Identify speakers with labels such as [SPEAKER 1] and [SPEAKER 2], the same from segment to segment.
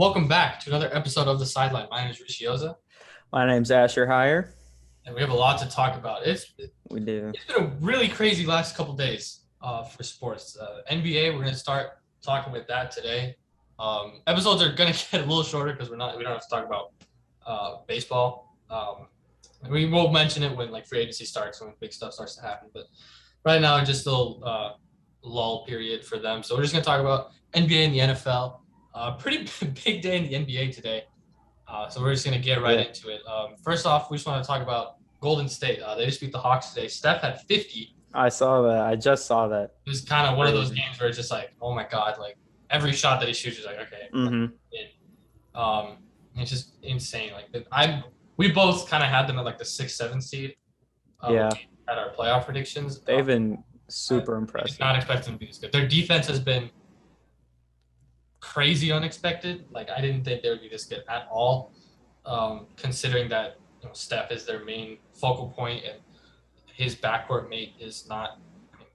[SPEAKER 1] Welcome back to another episode of the Sideline. My name is Rishi,
[SPEAKER 2] My name's Asher Hire.
[SPEAKER 1] and we have a lot to talk about.
[SPEAKER 2] We do.
[SPEAKER 1] It's been a really crazy last couple days for sports. NBA, we're going to start talking with that today. Episodes are going to get a little shorter because we don't have to talk about baseball. We will mention it when like free agency starts, when big stuff starts to happen. But right now, it's just a little lull period for them. So we're just going to talk about NBA and the NFL. Pretty big day in the NBA today. So we're just going to get right into it. First off, we just want to talk about Golden State. They just beat the Hawks today. Steph had 50.
[SPEAKER 2] I saw that. I just saw that.
[SPEAKER 1] It was kind of one of those games where it's just like, oh my God, like every shot that he shoots is like, okay. It's just insane. We both kind of had them at like the 6-7 seed.
[SPEAKER 2] Yeah.
[SPEAKER 1] At our playoff predictions.
[SPEAKER 2] They've been super impressive.
[SPEAKER 1] Not expecting them to be this good. Their defense has been crazy unexpected. Like I didn't think they would be this good at all. Considering that Steph is their main focal point and his backcourt mate is not. I mean,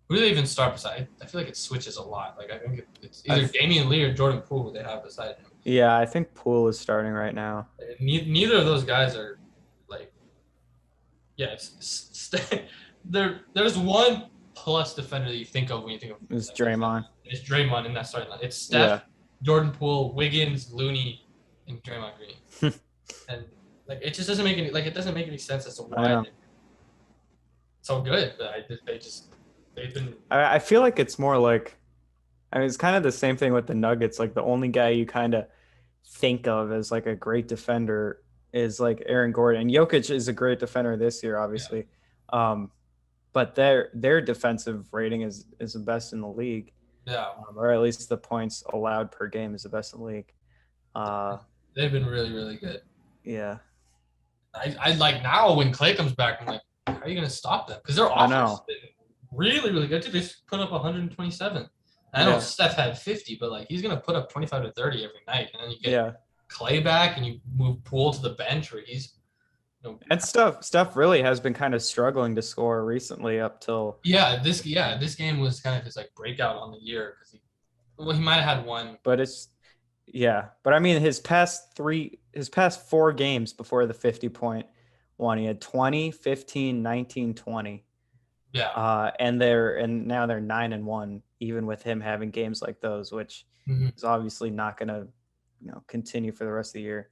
[SPEAKER 1] who do they even start beside? I feel like it switches a lot. Like I think it's either Damian Lee or Jordan Poole who they have beside him.
[SPEAKER 2] Yeah, I think Poole is starting right now.
[SPEAKER 1] Neither of those guys are like. Yeah, there's one plus defender that you think of when you think of.
[SPEAKER 2] It's Draymond.
[SPEAKER 1] It's Draymond in that starting line. It's Steph, Jordan Poole, Wiggins, Looney, and Draymond Green. And like it just doesn't make any sense as to why they're so good. But they've been.
[SPEAKER 2] I feel like it's more like, I mean, it's kind of the same thing with the Nuggets. Like the only guy you kind of think of as like a great defender is like Aaron Gordon. And Jokic is a great defender this year, obviously. Yeah. But their defensive rating is the best in the league.
[SPEAKER 1] Yeah.
[SPEAKER 2] Or at least the points allowed per game is the best in the league.
[SPEAKER 1] They've been really, really good.
[SPEAKER 2] Yeah.
[SPEAKER 1] I like now when Clay comes back, I'm like, how are you going to stop them? Because their offense has been really, really good. They just put up 127. I know Steph had 50, but like he's going to put up 25 to 30 every night. And then you get Clay back and you move Poole to the bench where he's.
[SPEAKER 2] And Steph really has been kind of struggling to score recently up till.
[SPEAKER 1] This game was kind of his like breakout on the year because he might have had one.
[SPEAKER 2] But but I mean his past 4 games before the 50-point one, he had 20, 15, 19, 20.
[SPEAKER 1] Yeah.
[SPEAKER 2] And now they're 9-1, even with him having games like those, which is obviously not going to, continue for the rest of the year.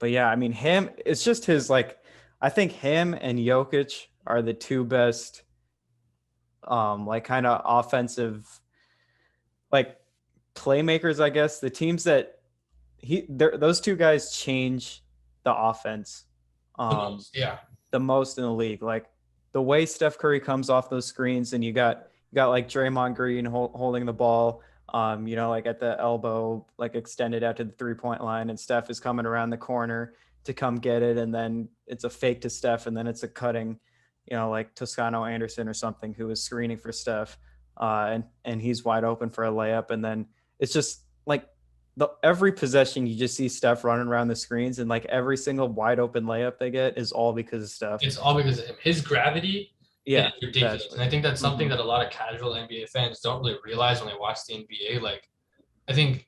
[SPEAKER 2] But yeah, I mean it's just his I think him and Jokic are the two best, kind of offensive, playmakers, I guess. The teams that those two guys change the offense the most in the league. Like the way Steph Curry comes off those screens, and you got like Draymond Green holding the ball, at the elbow, extended out to the 3-point line, and Steph is coming around the corner to come get it, and then it's a fake to Steph, and then it's a cutting, like Toscano Anderson or something who is screening for Steph, and he's wide open for a layup, and then it's just like every possession you just see Steph running around the screens, and every single wide open layup they get is all because of Steph.
[SPEAKER 1] It's all because of him. His gravity is ridiculous. And I think that's something that a lot of casual NBA fans don't really realize when they watch the NBA. Like, I think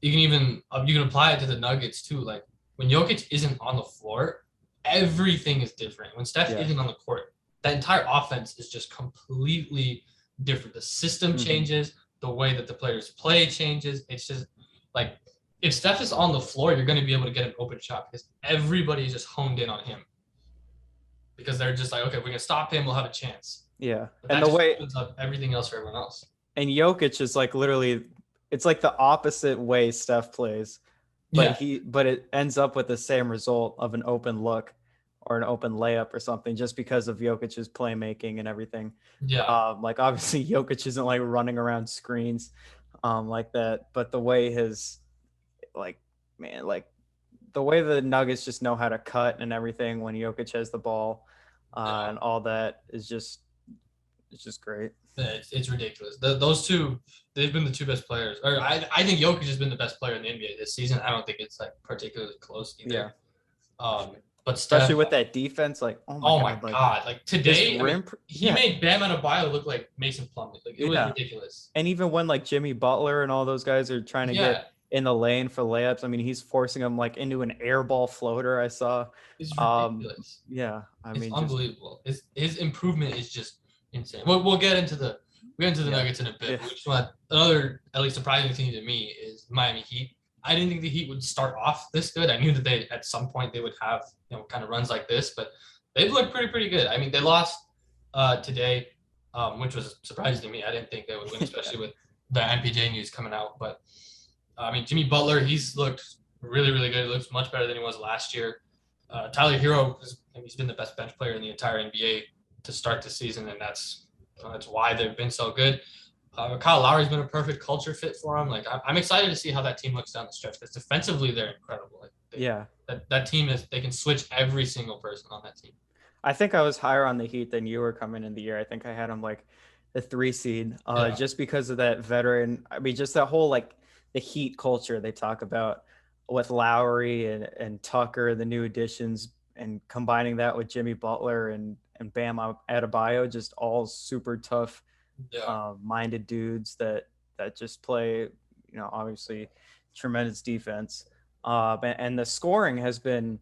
[SPEAKER 1] you can apply it to the Nuggets too. Like when Jokic isn't on the floor, everything is different. When Steph isn't on the court, that entire offense is just completely different. The system changes, the way that the players play changes. It's just like if Steph is on the floor, you're going to be able to get an open shot because everybody is just honed in on him. Because they're just like, okay, if we can stop him, we'll have a chance.
[SPEAKER 2] Yeah.
[SPEAKER 1] And the way opens up everything else for everyone else.
[SPEAKER 2] And Jokic is literally, it's like the opposite way Steph plays. But but it ends up with the same result of an open look or an open layup or something, just because of Jokic's playmaking and everything.
[SPEAKER 1] Yeah.
[SPEAKER 2] Obviously Jokic isn't running around screens like that, but the way the way the Nuggets just know how to cut and everything when Jokic has the ball, and all that is just great.
[SPEAKER 1] It's ridiculous. Those two, they've been the two best players. Or I think Jokic has been the best player in the NBA this season. I don't think it's particularly close either.
[SPEAKER 2] Yeah.
[SPEAKER 1] But
[SPEAKER 2] especially
[SPEAKER 1] Steph,
[SPEAKER 2] with that defense, like
[SPEAKER 1] oh my God, like today, he made Bam Adebayo look like Mason Plumlee. Like it was ridiculous.
[SPEAKER 2] And even when like Jimmy Butler and all those guys are trying to get in the lane for layups, I mean, he's forcing them like into an air ball floater. I saw.
[SPEAKER 1] It's ridiculous.
[SPEAKER 2] Yeah, I mean,
[SPEAKER 1] it's unbelievable. His improvement is just insane. We'll get into the Nuggets in a bit. We just want another at least surprising thing to me is Miami Heat. I didn't think the Heat would start off this good. I knew that they at some point they would have kind of runs like this, but they've looked pretty good. I mean, they lost today, which was surprising to me. I didn't think they would win, especially with the MPJ news coming out. But I mean, Jimmy Butler, he's looked really good. He looks much better than he was last year. Tyler Hero, he's been the best bench player in the entire NBA to start the season, and that's why they've been so good. Kyle Lowry's been a perfect culture fit for him. Like I'm excited to see how that team looks down the stretch because defensively they're incredible. Like, that team they can switch every single person on that team.
[SPEAKER 2] I think I was higher on the Heat than you were coming in the year. I think I had them like the 3 seed, just because of that veteran. I mean, just that whole like the Heat culture they talk about with Lowry and Tucker, the new additions, and combining that with Jimmy Butler and Bam Adebayo, just all super tough, minded dudes that just play, obviously tremendous defense. And the scoring has been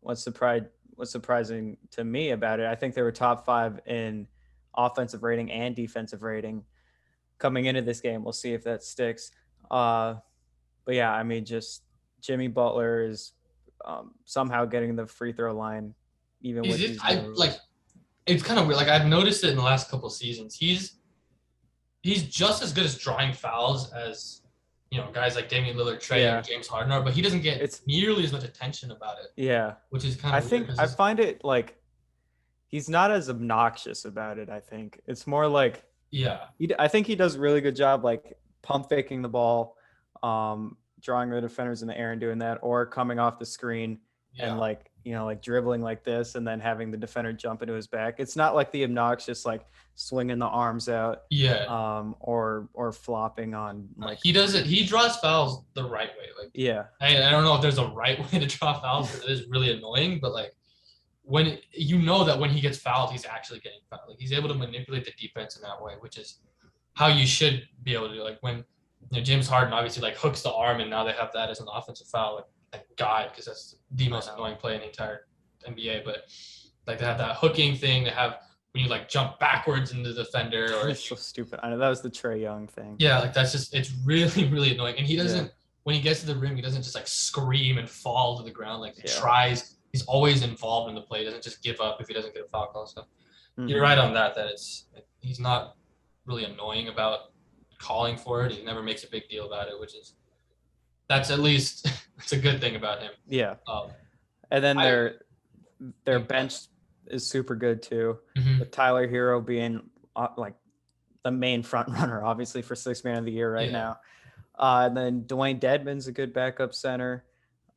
[SPEAKER 2] what's surprising to me about it. I think they were top 5 in offensive rating and defensive rating coming into this game. We'll see if that sticks. But yeah, I mean, just Jimmy Butler is somehow getting the free throw line, even with these moves.
[SPEAKER 1] It's kind of weird. Like I've noticed it in the last couple of seasons. He's just as good as drawing fouls as guys like Damian Lillard, Trey, and James Harden are, but he doesn't get nearly as much attention about it.
[SPEAKER 2] Yeah,
[SPEAKER 1] which is kind of.
[SPEAKER 2] I find it like he's not as obnoxious about it. I think it's more like I think he does a really good job like pump faking the ball, drawing the defenders in the air and doing that, or coming off the screen and like dribbling like this and then having the defender jump into his back. It's not like the obnoxious like swinging the arms out or flopping on like
[SPEAKER 1] he does it. He draws fouls the right way. Like I don't know if there's a right way to draw fouls because it is really annoying, but like when that when he gets fouled he's actually getting fouled. Like he's able to manipulate the defense in that way, which is how you should be able to do. Like when James Harden obviously like hooks the arm and now they have that as an offensive foul. Like, thank God, because that's the most annoying play in the entire NBA. But like they have that hooking thing. They have when you like jump backwards into the defender. Or
[SPEAKER 2] it's so stupid. I know that was the Trae Young thing.
[SPEAKER 1] Yeah, like that's just it's really annoying. And he doesn't when he gets to the rim, he doesn't just like scream and fall to the ground. Like he tries. He's always involved in the play. He doesn't just give up if he doesn't get a foul call. So you're right on that. That he's not really annoying about calling for it. He never makes a big deal about it, that's at least it's a good thing about him.
[SPEAKER 2] Yeah. And then their bench is super good too, with Tyler Hero being like the main front runner, obviously for 6th man of the year right now. And then Dwayne Dedmon's a good backup center.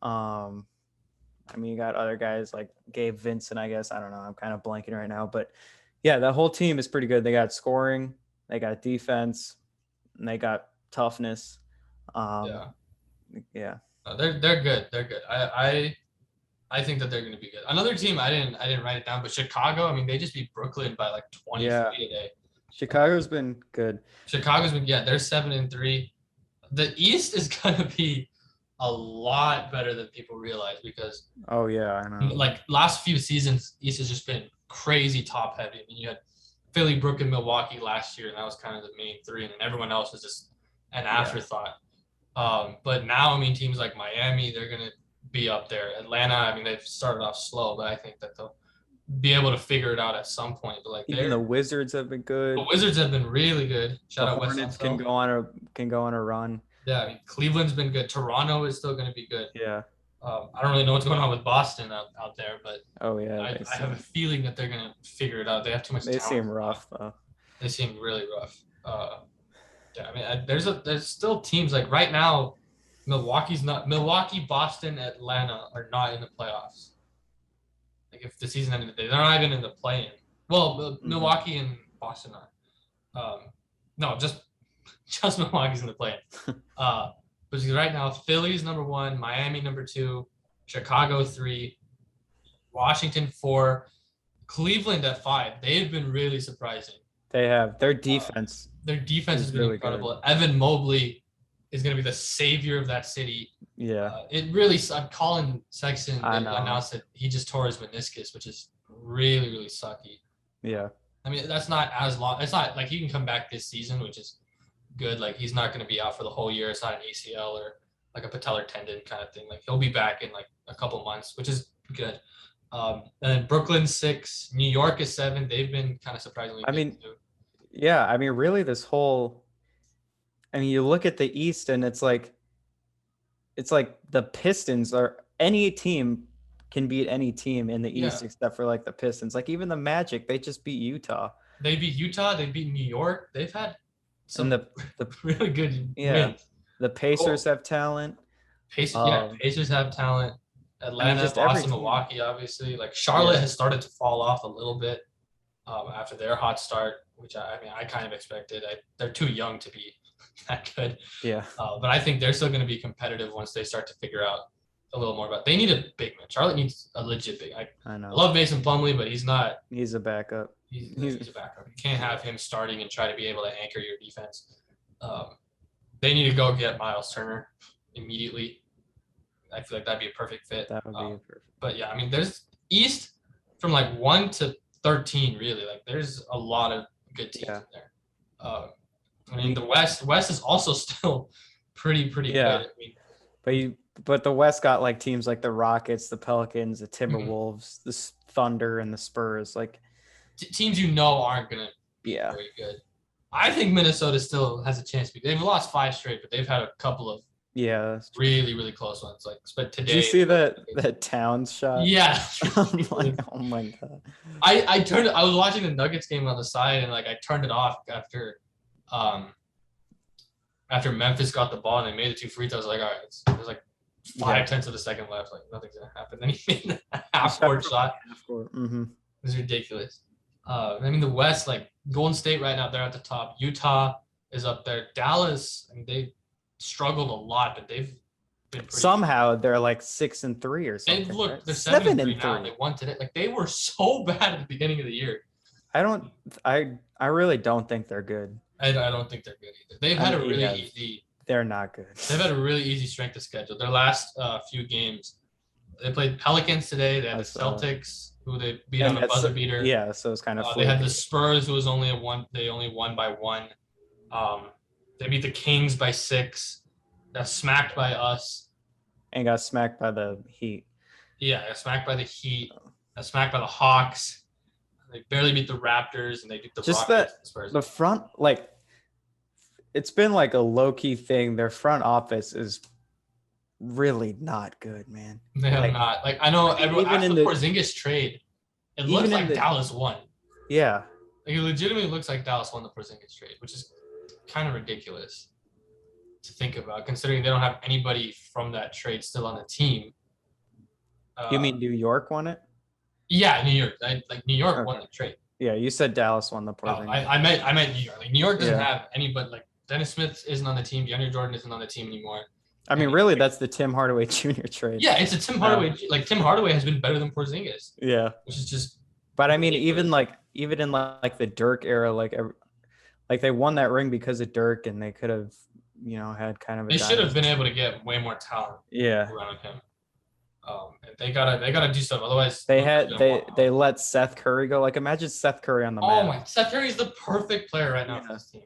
[SPEAKER 2] I mean, you got other guys like Gabe Vincent, I guess. I don't know. I'm kind of blanking right now, but yeah, the whole team is pretty good. They got scoring, they got defense, and they got toughness.
[SPEAKER 1] They're good. They're good. I think that they're going to be good. Another team I didn't write it down, but Chicago. I mean, they just beat Brooklyn by like 23 today.
[SPEAKER 2] Chicago's been good.
[SPEAKER 1] They're 7-3. The East is going to be a lot better than people realize because
[SPEAKER 2] I know.
[SPEAKER 1] Like last few seasons, East has just been crazy top heavy. I mean, you had Philly, Brooklyn, Milwaukee last year, and that was kind of the main 3, and then everyone else was just an afterthought. But now, I mean, teams like Miami, they're going to be up there. Atlanta, I mean, they've started off slow, but I think that they'll be able to figure it out at some point. But like
[SPEAKER 2] even the Wizards have been good.
[SPEAKER 1] The Wizards have been really good.
[SPEAKER 2] Shout out Hornets can go on a run.
[SPEAKER 1] Yeah, I mean, Cleveland's been good. Toronto is still going to be good.
[SPEAKER 2] Yeah.
[SPEAKER 1] I don't really know what's going on with Boston out there, but I have a feeling that they're going to figure it out. They have too much talent.
[SPEAKER 2] They seem rough, though.
[SPEAKER 1] They seem really rough. I mean, there's still teams like right now, Milwaukee, Boston, Atlanta are not in the playoffs. Like if the season ended today, they're not even in the play-in. Well, Milwaukee and Boston are. No, just Milwaukee's in the play-in. But right now, Philly's number 1, Miami number 2, Chicago 3, Washington 4, Cleveland at 5. They've been really surprising.
[SPEAKER 2] They have their defense.
[SPEAKER 1] Their defense has been really incredible. Good. Evan Mobley is going to be the savior of that city.
[SPEAKER 2] Yeah.
[SPEAKER 1] It really sucked. Colin Sexton announced that he just tore his meniscus, which is really, really sucky.
[SPEAKER 2] Yeah.
[SPEAKER 1] I mean, that's not as long. It's not like he can come back this season, which is good. Like, he's not going to be out for the whole year. It's not an ACL or like a patellar tendon kind of thing. Like, he'll be back in like a couple months, which is good. And then Brooklyn 6, New York is 7. They've been kind of surprisingly good too.
[SPEAKER 2] Yeah. I mean, really you look at the East and it's like the Pistons are any team can beat any team in the East except for like the Pistons. Like even the Magic, they just beat Utah.
[SPEAKER 1] They beat Utah. They beat New York. They've had some the really good wins.
[SPEAKER 2] The Pacers have talent.
[SPEAKER 1] Pacers have talent. Atlanta, Boston, Milwaukee, obviously. Like Charlotte has started to fall off a little bit after their hot start, which I kind of expected. They're too young to be that good.
[SPEAKER 2] Yeah.
[SPEAKER 1] But I think they're still going to be competitive once they start to figure out a little more about. They need a big man. Charlotte needs a legit big.
[SPEAKER 2] I know.
[SPEAKER 1] I love Mason Plumlee, but he's not.
[SPEAKER 2] He's a backup.
[SPEAKER 1] He's a backup. You can't have him starting and try to be able to anchor your defense. They need to go get Miles Turner immediately. I feel like that'd be a perfect fit.
[SPEAKER 2] That would be perfect.
[SPEAKER 1] But yeah, I mean, there's East from like 1 to 13, really. Like, there's a lot of good teams in there. I mean, the West is also still pretty good. I
[SPEAKER 2] mean, but the West got like teams like the Rockets, the Pelicans, the Timberwolves, the Thunder, and the Spurs. Like
[SPEAKER 1] teams aren't gonna be very good. I think Minnesota still has a chance. They've lost 5 straight, but they've had a couple of really, really close ones. Like, but today,
[SPEAKER 2] did you see that Towns shot?
[SPEAKER 1] Yeah.
[SPEAKER 2] Oh my god.
[SPEAKER 1] I was watching the Nuggets game on the side, and like I turned it off after Memphis got the ball and they made the 2 free throws. Like, all right, there's like 5/10 of the second left. Like, nothing's gonna happen. Then he made a half-court shot.
[SPEAKER 2] Mm-hmm.
[SPEAKER 1] It was ridiculous. I mean, the West, like Golden State right now, they're at the top. Utah is up there. Dallas, I mean, they struggled a lot, but they've been
[SPEAKER 2] somehow they're like 6-3 or something.
[SPEAKER 1] And look, they're 7-3 now. And they won today. Like, they were so bad at the beginning of the year.
[SPEAKER 2] I really don't think they're good.
[SPEAKER 1] I don't think they're good either. They've had a really easy.
[SPEAKER 2] They're not good.
[SPEAKER 1] They've had a really easy strength of schedule. Their last few games, they played Pelicans today. They had the Celtics, who they beat on a buzzer beater.
[SPEAKER 2] Yeah, so it's kind of.
[SPEAKER 1] They had the Spurs, who was only a 1. They only won by 1. They beat the Kings by 6. Got smacked by us.
[SPEAKER 2] And got smacked by the Heat.
[SPEAKER 1] Yeah, got smacked by the Heat. Got smacked by the Hawks. They barely beat the Raptors, and they beat the Rockets.
[SPEAKER 2] The front, like, it's been like a low-key thing. Their front office is really not good, man.
[SPEAKER 1] They have not. Like, I know everyone after the Porzingis trade, it looks like Dallas won.
[SPEAKER 2] Yeah.
[SPEAKER 1] Like, it legitimately looks like Dallas won the Porzingis trade, which is kind of ridiculous to think about, considering they don't have anybody from that trade still on the team.
[SPEAKER 2] You mean New York won it?
[SPEAKER 1] Yeah, New York. New York won the trade.
[SPEAKER 2] Yeah, you said Dallas won the Porzingis.
[SPEAKER 1] I meant New York. Like, New York doesn't have anybody. Like, Dennis Smith isn't on the team. DeAndre Jordan isn't on the team anymore.
[SPEAKER 2] I mean, really, that's the Tim Hardaway Jr. trade.
[SPEAKER 1] Yeah, it's a Tim Hardaway. Like, Tim Hardaway has been better than Porzingis.
[SPEAKER 2] Yeah,
[SPEAKER 1] which is just.
[SPEAKER 2] But I mean, even in the Dirk era, like they won that ring because of Dirk, and they could have, had kind of.
[SPEAKER 1] They should have been able to get way more talent.
[SPEAKER 2] Yeah.
[SPEAKER 1] Around him. They gotta do stuff. Otherwise,
[SPEAKER 2] they let Seth Curry go. Like, imagine Seth Curry on the map.
[SPEAKER 1] Oh my! Seth Curry is the perfect player right now for this team.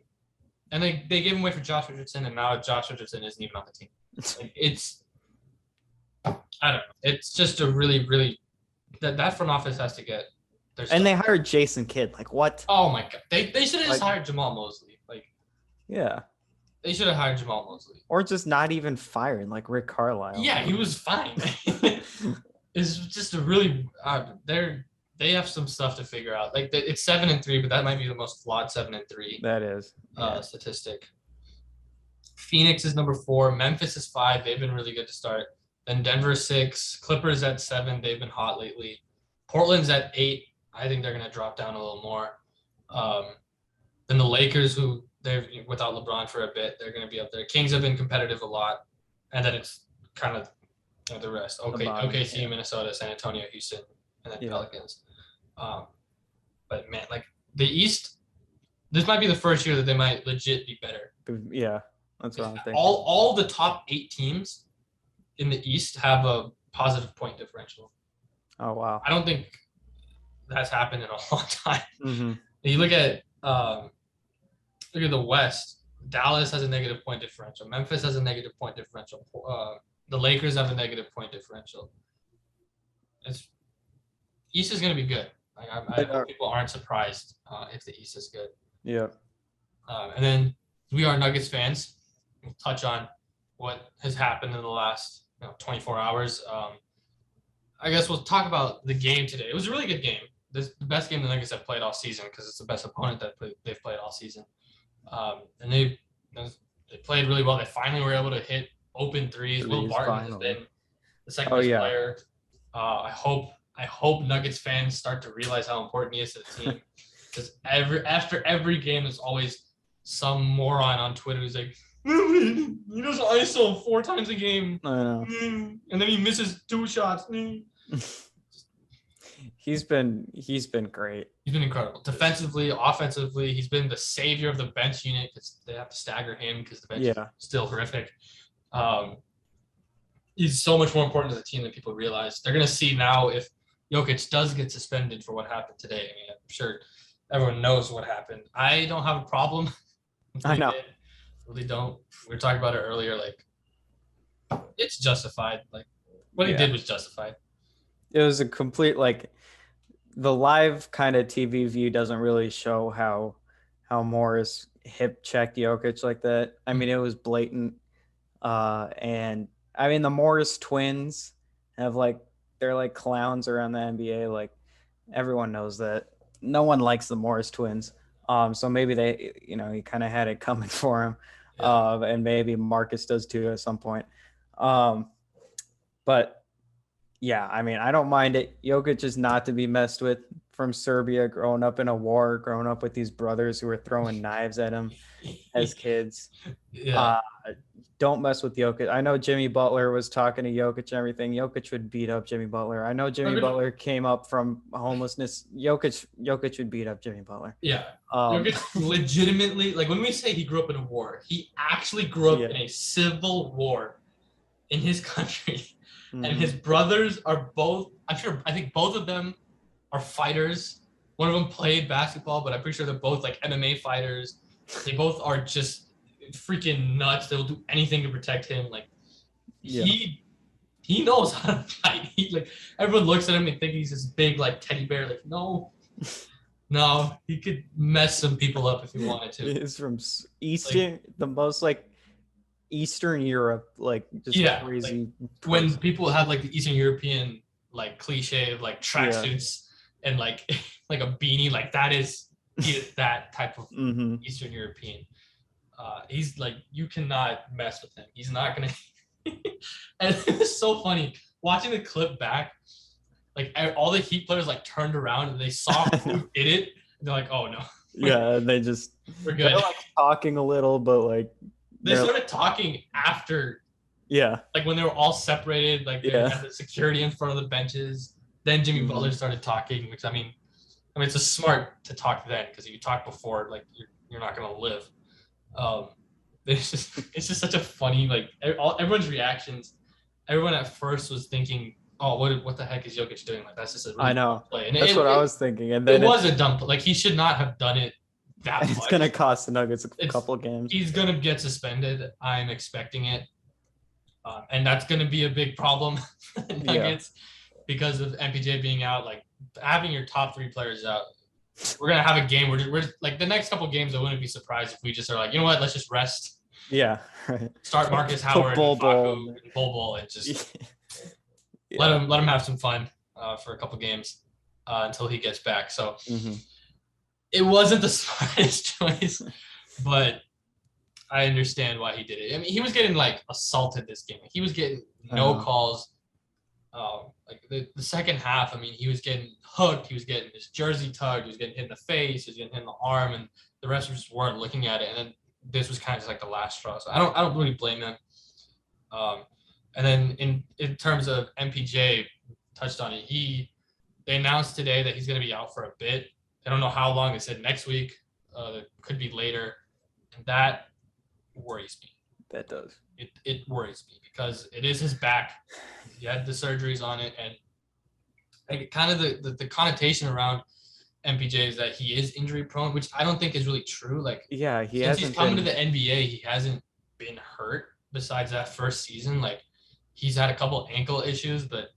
[SPEAKER 1] And they gave him away for Josh Richardson, and now Josh Richardson isn't even on the team. I don't know. It's just a really, really that front office has to get.
[SPEAKER 2] And they hired Jason Kidd. Like, what?
[SPEAKER 1] Oh my god! They should have just hired Jamal Mosley. Like, yeah, they should have hired Jamal Mosley,
[SPEAKER 2] or just not even fired like Rick Carlisle.
[SPEAKER 1] Yeah, he was fine. It's just a really they have some stuff to figure out. Like, it's 7-3, but that might be the most flawed 7-3.
[SPEAKER 2] That is
[SPEAKER 1] statistic. Phoenix is number 4. Memphis is 5. They've been really good to start. Then Denver 6. Clippers at 7. They've been hot lately. Portland's at 8. I think they're gonna drop down a little more. Then the Lakers, who they're without LeBron for a bit, they're gonna be up there. Kings have been competitive a lot, and then it's kind of the rest. OKC, Minnesota, San Antonio, Houston, and then Pelicans. But man, like the East, this might be the first year that they might legit be better.
[SPEAKER 2] Yeah, that's what I'm thinking.
[SPEAKER 1] All the top 8 teams in the East have a positive point differential.
[SPEAKER 2] Oh wow!
[SPEAKER 1] I don't think that's happened in a long time.
[SPEAKER 2] Mm-hmm.
[SPEAKER 1] You look at the West. Dallas has a negative point differential. Memphis has a negative point differential. The Lakers have a negative point differential. East is going to be good. Like, I hope people aren't surprised if the East is good.
[SPEAKER 2] Yeah.
[SPEAKER 1] And then we are Nuggets fans. We'll touch on what has happened in the last 24 hours. I guess we'll talk about the game today. It was a really good game. This the best game the Nuggets have played all season because it's the best opponent that they've played all season. And they played really well. They finally were able to hit open threes. Will Barton has been the second best player. I hope Nuggets fans start to realize how important he is to the team. Because after every game, there's always some moron on Twitter who's like, he does ISO 4 times a game.
[SPEAKER 2] I know.
[SPEAKER 1] And then he misses 2 shots.
[SPEAKER 2] He's been great.
[SPEAKER 1] He's been incredible. Defensively, offensively, he's been the savior of the bench unit because they have to stagger him because the bench is still horrific. He's so much more important to the team than people realize. They're going to see now if Jokic does get suspended for what happened today. I mean, I'm sure everyone knows what happened. I don't have a problem.
[SPEAKER 2] I know.
[SPEAKER 1] Really don't. We were talking about it earlier. Like, it's justified. Like, what he did was justified.
[SPEAKER 2] It was a complete, like, the live kind of TV view doesn't really show how Morris hip checked Jokic like that. I mean, it was blatant. And I mean, the Morris twins have they're like clowns around the NBA. Like, everyone knows that. No one likes the Morris twins. So maybe they, he kind of had it coming for him. And maybe Marcus does too at some point. But yeah, I mean, I don't mind it. Jokic is not to be messed with. From Serbia, growing up in a war, growing up with these brothers who were throwing knives at him as kids. Don't mess with Jokic. I know Jimmy Butler was talking to Jokic and everything. Jokic would beat up Jimmy Butler. I know Jimmy Butler came up from homelessness. Jokic would beat up Jimmy Butler.
[SPEAKER 1] Yeah. Jokic legitimately, like when we say he grew up in a war, he actually grew up in a civil war in his country. Mm-hmm. And his brothers are both, I think both of them are fighters. One of them played basketball, but I'm pretty sure they're both like MMA fighters. They both are just freaking nuts. They'll do anything to protect him. Like he knows how to fight. Everyone looks at him and think he's this big like teddy bear. Like no, he could mess some people up if he wanted to.
[SPEAKER 2] He's from Eastern, the most like Eastern Europe, like just crazy.
[SPEAKER 1] Like, when people have like the Eastern European like cliche of like tracksuits and like like a beanie, like he is that type of Eastern European. He's like, you cannot mess with him. He's not gonna. And it was so funny watching the clip back. Like all the Heat players like turned around and they saw who did it. And they're like, oh no.
[SPEAKER 2] Yeah, they just
[SPEAKER 1] we're good.
[SPEAKER 2] They're like talking a little, but like
[SPEAKER 1] they started talking after.
[SPEAKER 2] Yeah.
[SPEAKER 1] Like when they were all separated, like they had the security in front of the benches. Then Jimmy Butler started talking, which I mean, it's just smart to talk then because if you talk before, like you're not gonna live. It's just such a funny, like everyone's reactions. Everyone at first was thinking, oh, what the heck is Jokic doing? Like that's just a really dumb play. And
[SPEAKER 2] that's what I was thinking. And then
[SPEAKER 1] it was a dumb play. Like he should not have done it that much.
[SPEAKER 2] It's gonna cost the Nuggets a couple of games.
[SPEAKER 1] He's gonna get suspended. I'm expecting it. And that's going to be a big problem for the Nuggets because of MPJ being out. Like having your top 3 players out, we're going to have a game where we're like the next couple of games. I wouldn't be surprised if we just are like, you know what, let's just rest.
[SPEAKER 2] Yeah, right.
[SPEAKER 1] Start Marcus Howard and Bol and just let him have some fun for a couple games until he gets back. So it wasn't the smartest choice, but I understand why he did it. I mean, he was getting like assaulted this game. He was getting no calls. Like the second half, I mean, he was getting hooked. He was getting his jersey tugged. He was getting hit in the face. He was getting hit in the arm, and the rest just weren't looking at it. And then this was kind of just like the last straw. So I don't really blame him. And then in terms of MPJ touched on it, he They announced today that he's going to be out for a bit. I don't know how long. They said next week. It could be later. And that worries me.
[SPEAKER 2] That does.
[SPEAKER 1] It worries me because it is his back. He had the surgeries on it, and like kind of the connotation around MPJ is that he is injury prone, which I don't think is really true. Like,
[SPEAKER 2] yeah,
[SPEAKER 1] since he's coming to the NBA, he hasn't been hurt besides that first season. Like, he's had a couple ankle issues, but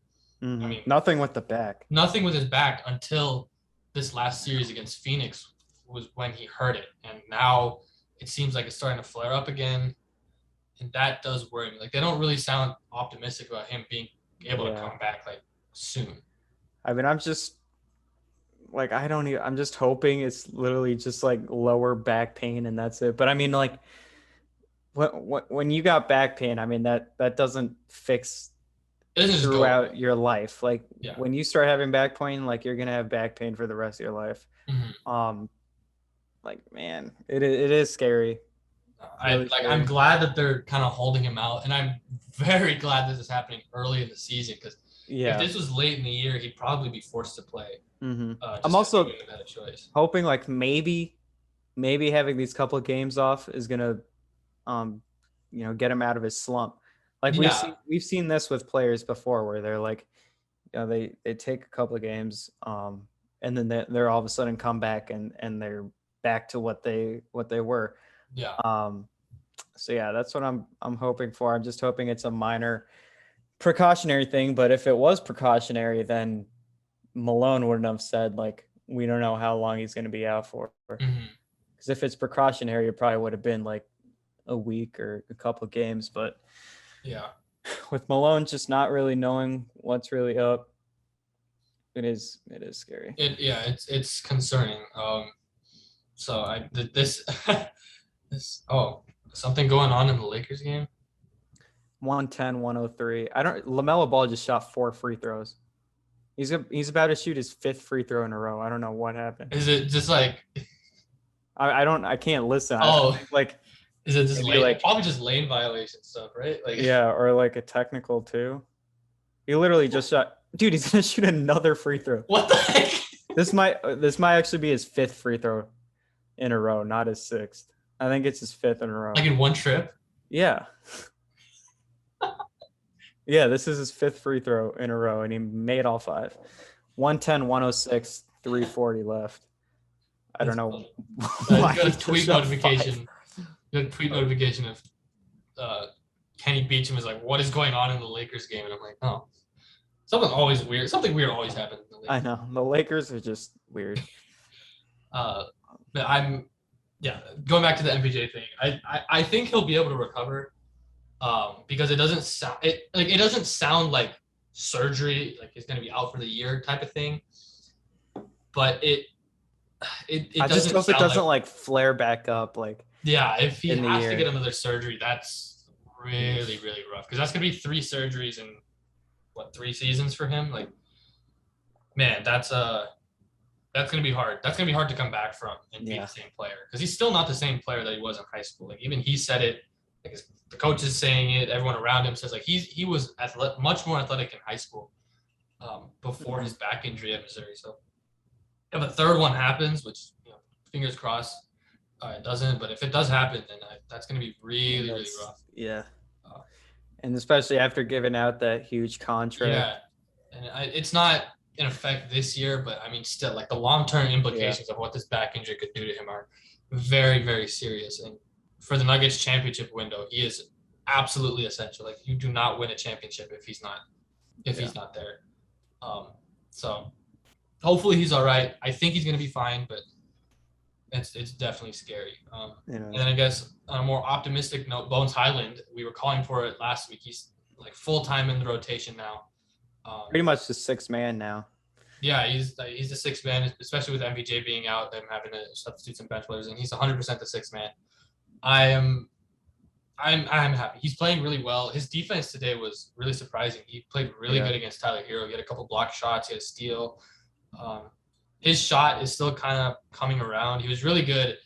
[SPEAKER 1] I mean,
[SPEAKER 2] nothing with the back.
[SPEAKER 1] Nothing with his back until this last series against Phoenix was when he hurt it, and now it seems like it's starting to flare up again, and that does worry me. Like, they don't really sound optimistic about him being able to come back like soon.
[SPEAKER 2] I mean, I'm just like, I'm just hoping it's literally just like lower back pain and that's it. But I mean, like, when you got back pain, I mean, that doesn't fix throughout your life. Like, when you start having back pain, like, you're gonna have back pain for the rest of your life. Like, man, it is scary.
[SPEAKER 1] I'm glad that they're kind of holding him out, and I'm very glad this is happening early in the season, because if this was late in the year, he'd probably be forced to play.
[SPEAKER 2] I'm also hoping, like, maybe having these couple of games off is gonna get him out of his slump. Like, we've seen this with players before, where they're like, they take a couple of games, and then they're all of a sudden come back and they're back to what they were. So yeah, that's what I'm hoping for. I'm just hoping it's a minor precautionary thing. But if it was precautionary, then Malone wouldn't have said, like, we don't know how long he's going to be out for. Because if it's precautionary, it probably would have been like a week or a couple of games. But with Malone just not really knowing what's really up, it is scary.
[SPEAKER 1] It's concerning. So this something going on in the Lakers game.
[SPEAKER 2] 110-103. LaMelo Ball just shot 4 free throws. He's about to shoot his 5th free throw in a row. I don't know what happened.
[SPEAKER 1] Is it just like
[SPEAKER 2] I can't listen.
[SPEAKER 1] Is it just probably just lane violation stuff, right? Like,
[SPEAKER 2] or like a technical too. He literally just shot. Dude, he's gonna shoot another free throw.
[SPEAKER 1] What the heck?
[SPEAKER 2] This might actually be his 5th free throw in a row, not his 6th. I think it's his 5th in a row.
[SPEAKER 1] Like in one trip?
[SPEAKER 2] Yeah. Yeah, this is his 5th free throw in a row, and he made all 5. 110-106, 3:40 left. I don't know.
[SPEAKER 1] You got a tweet notification. You got a tweet notification of Kenny Beecham is like, what is going on in the Lakers game? And I'm like, oh, something weird always happens in the Lakers.
[SPEAKER 2] I know. The Lakers are just weird.
[SPEAKER 1] But going back to the MPJ thing, I think he'll be able to recover, because it doesn't sound like surgery, like he's going to be out for the year type of thing. But I just hope it
[SPEAKER 2] doesn't like flare back up. Like,
[SPEAKER 1] if he has to get another surgery, that's really, really rough, because that's going to be 3 surgeries in 3 seasons for him. Like, man, that's going to be hard. That's going to be hard to come back from and be the same player, because he's still not the same player that he was in high school. Like, even he said it. Like, the coach is saying it. Everyone around him says, like, he was much more athletic in high school before his back injury at Missouri. So if a third one happens, which, fingers crossed it doesn't, but if it does happen, then that's going to be really, really rough.
[SPEAKER 2] Yeah. And especially after giving out that huge contract.
[SPEAKER 1] Yeah. And it's not in effect this year, but I mean, still, like, the long-term implications of what this back injury could do to him are very, very serious. And for the Nuggets championship window, he is absolutely essential. Like, you do not win a championship if he's not there. So hopefully he's all right. I think he's going to be fine, but it's definitely scary. And then I guess on a more optimistic note, Bones Highland, we were calling for it last week. He's like full-time in the rotation now.
[SPEAKER 2] Pretty much the 6th man now.
[SPEAKER 1] Yeah, he's the 6th man, especially with MPJ being out, them having to substitute some bench players, and he's 100% the 6th man. I'm happy. He's playing really well. His defense today was really surprising. He played really good against Tyler Hero. He had a couple block shots. He had a steal. His shot is still kind of coming around. He was really good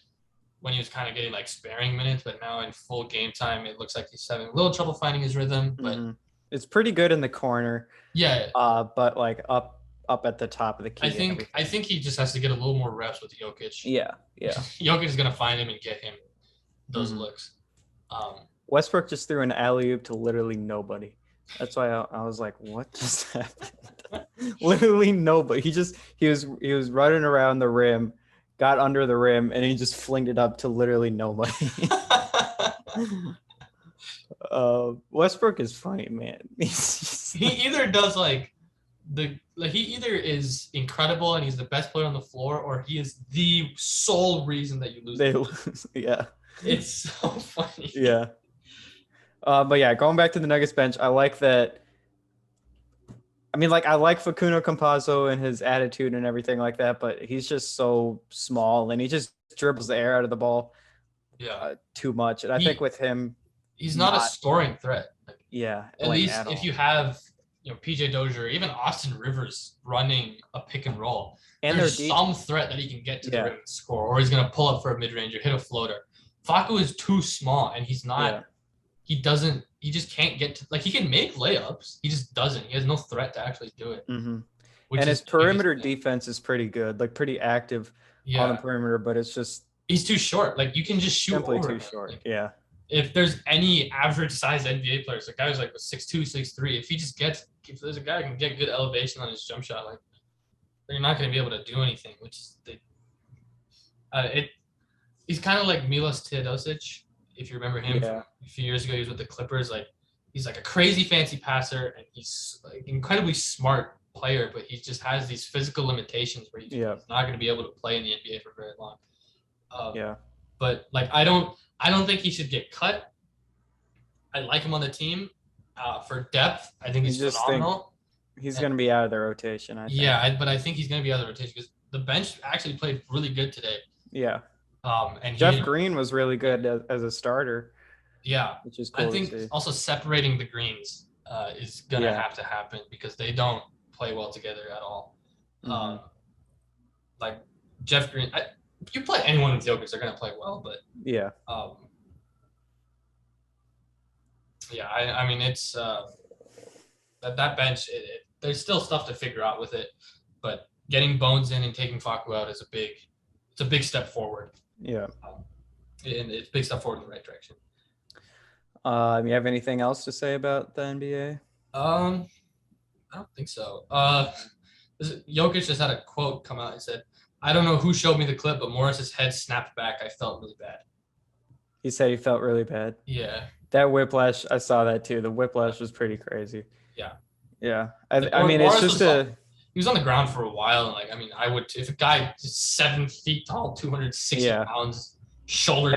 [SPEAKER 1] when he was kind of getting like sparing minutes, but now in full game time, it looks like he's having a little trouble finding his rhythm. But
[SPEAKER 2] it's pretty good in the corner.
[SPEAKER 1] Yeah.
[SPEAKER 2] But like up up at the top of the key.
[SPEAKER 1] I think he just has to get a little more reps with Jokic.
[SPEAKER 2] Yeah.
[SPEAKER 1] Jokic is gonna find him and get him those looks.
[SPEAKER 2] Westbrook just threw an alley-oop to literally nobody. That's why I was like, what just happened? Literally nobody. He was running around the rim, got under the rim, and he just flinged it up to literally nobody. Westbrook is funny, man.
[SPEAKER 1] He either does he either is incredible and he's the best player on the floor, or he is the sole reason that you lose.
[SPEAKER 2] They lose. Yeah.
[SPEAKER 1] It's so funny.
[SPEAKER 2] Yeah. But yeah, going back to the Nuggets bench, I like that. I mean, I like Facundo Campazzo and his attitude and everything like that, but he's just so small and he just dribbles the air out of the ball too much. And I think with him,
[SPEAKER 1] he's not a scoring threat. At least if you have PJ Dozier, even Austin Rivers running a pick and roll, and there's some threat that he can get to the rim and score, or he's gonna pull up for a mid range or hit a floater. Facu is too small, and he's not. He just can't get to, he can make layups. He just doesn't. He has no threat to actually do it.
[SPEAKER 2] Mm-hmm. And his perimeter defense is pretty good, pretty active on the perimeter, but it's just
[SPEAKER 1] he's too short. You can just shoot
[SPEAKER 2] simply
[SPEAKER 1] over
[SPEAKER 2] too
[SPEAKER 1] him.
[SPEAKER 2] short.
[SPEAKER 1] If there's any average sized NBA players, the guy's 6'2", 6'3", if there's a guy who can get good elevation on his jump shot, you're not going to be able to do anything. Which is he's kind of like Milos Teodosic. If you remember him from a few years ago, he was with the Clippers. He's a crazy fancy passer, and he's incredibly smart player, but he just has these physical limitations where he's not going to be able to play in the NBA for very long. But I don't think he should get cut. I like him on the team for depth. I think he's phenomenal.
[SPEAKER 2] He's going to be out of the rotation. I think.
[SPEAKER 1] Yeah, but I think he's going to be out of the rotation because the bench actually played really good today.
[SPEAKER 2] Yeah.
[SPEAKER 1] And
[SPEAKER 2] Jeff Green was really good as a starter.
[SPEAKER 1] Yeah,
[SPEAKER 2] which is cool.
[SPEAKER 1] I think also separating the Greens is gonna have to happen because they don't play well together at all. Jeff Green, if you play anyone with Jokic, they're gonna play well, but I mean it's that bench. There's still stuff to figure out with it, but getting Bones in and taking Facu out is a big step forward.
[SPEAKER 2] Yeah.
[SPEAKER 1] And it's a big step forward in the right direction.
[SPEAKER 2] You have anything else to say about the NBA?
[SPEAKER 1] I don't think so. Jokic just had a quote come out and said, "I don't know who showed me the clip, but Morris's head snapped back. I felt really bad."
[SPEAKER 2] He said he felt really bad.
[SPEAKER 1] Yeah.
[SPEAKER 2] That whiplash, I saw that too. The whiplash was pretty crazy.
[SPEAKER 1] Yeah.
[SPEAKER 2] Yeah. I mean, it's just
[SPEAKER 1] he was on the ground for a while, and I would if a guy is 7 feet tall, 260 pounds, shoulder